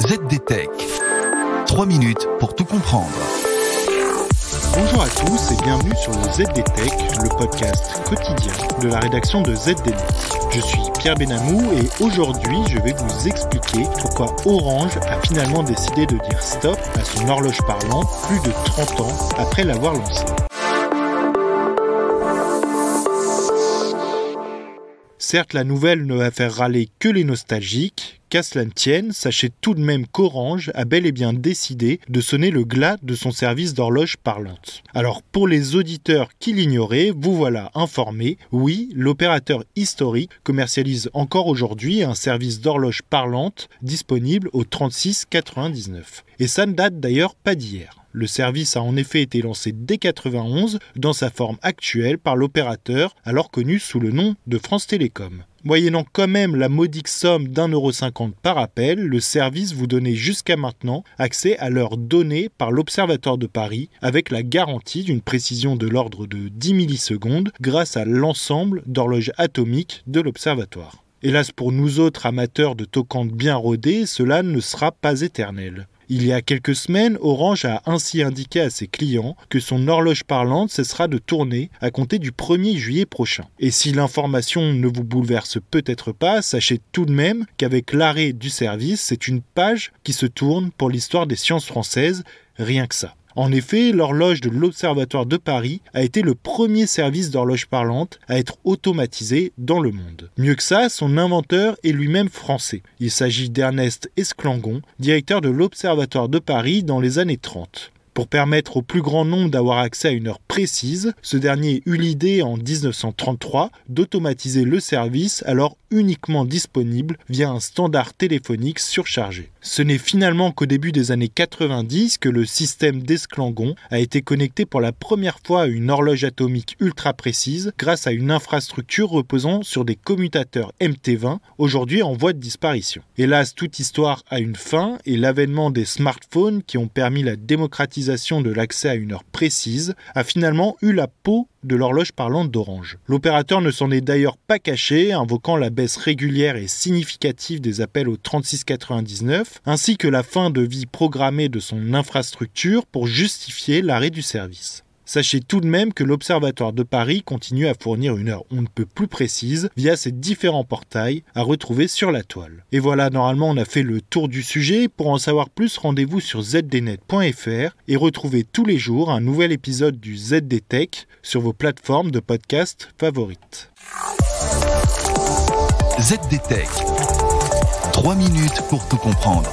ZDTech. 3 minutes pour tout comprendre. Bonjour à tous et bienvenue sur le ZDTech, le podcast quotidien de la rédaction de ZDNet. Je suis Pierre Benamou et aujourd'hui je vais vous expliquer pourquoi Orange a finalement décidé de dire stop à son horloge parlante plus de 30 ans après l'avoir lancée. Certes, la nouvelle ne va faire râler que les nostalgiques. Qu'à cela ne tienne, sachez tout de même qu'Orange a bel et bien décidé de sonner le glas de son service d'horloge parlante. Alors pour les auditeurs qui l'ignoraient, vous voilà informés. Oui, l'opérateur historique commercialise encore aujourd'hui un service d'horloge parlante disponible au 36,99. Et ça ne date d'ailleurs pas d'hier. Le service a en effet été lancé dès 1991 dans sa forme actuelle par l'opérateur, alors connu sous le nom de France Télécom. Moyennant quand même la modique somme d'1,50€ par appel, le service vous donnait jusqu'à maintenant accès à l'heure donnée par l'Observatoire de Paris avec la garantie d'une précision de l'ordre de 10 millisecondes grâce à l'ensemble d'horloges atomiques de l'Observatoire. Hélas pour nous autres amateurs de toquantes bien rodées, cela ne sera pas éternel. Il y a quelques semaines, Orange a ainsi indiqué à ses clients que son horloge parlante cessera de tourner à compter du 1er juillet prochain. Et si l'information ne vous bouleverse peut-être pas, sachez tout de même qu'avec l'arrêt du service, c'est une page qui se tourne pour l'histoire des sciences françaises, rien que ça. En effet, l'horloge de l'Observatoire de Paris a été le premier service d'horloge parlante à être automatisé dans le monde. Mieux que ça, son inventeur est lui-même français. Il s'agit d'Ernest Esclangon, directeur de l'Observatoire de Paris dans les années 30. Pour permettre au plus grand nombre d'avoir accès à une heure précise, ce dernier eut l'idée en 1933 d'automatiser le service alors uniquement disponible via un standard téléphonique surchargé. Ce n'est finalement qu'au début des années 90 que le système d'Esclangon a été connecté pour la première fois à une horloge atomique ultra précise grâce à une infrastructure reposant sur des commutateurs MT20, aujourd'hui en voie de disparition. Hélas, toute histoire a une fin et l'avènement des smartphones qui ont permis la démocratisation de l'accès à une heure précise a finalement eu la peau de l'horloge parlante d'Orange. L'opérateur ne s'en est d'ailleurs pas caché, invoquant la baisse régulière et significative des appels au 36,99, ainsi que la fin de vie programmée de son infrastructure pour justifier l'arrêt du service. Sachez tout de même que l'Observatoire de Paris continue à fournir une heure on ne peut plus précise via ses différents portails à retrouver sur la toile. Et voilà, normalement on a fait le tour du sujet. Pour en savoir plus, rendez-vous sur zdnet.fr et retrouvez tous les jours un nouvel épisode du ZDTech sur vos plateformes de podcast favorites. ZDTech. 3 minutes pour tout comprendre.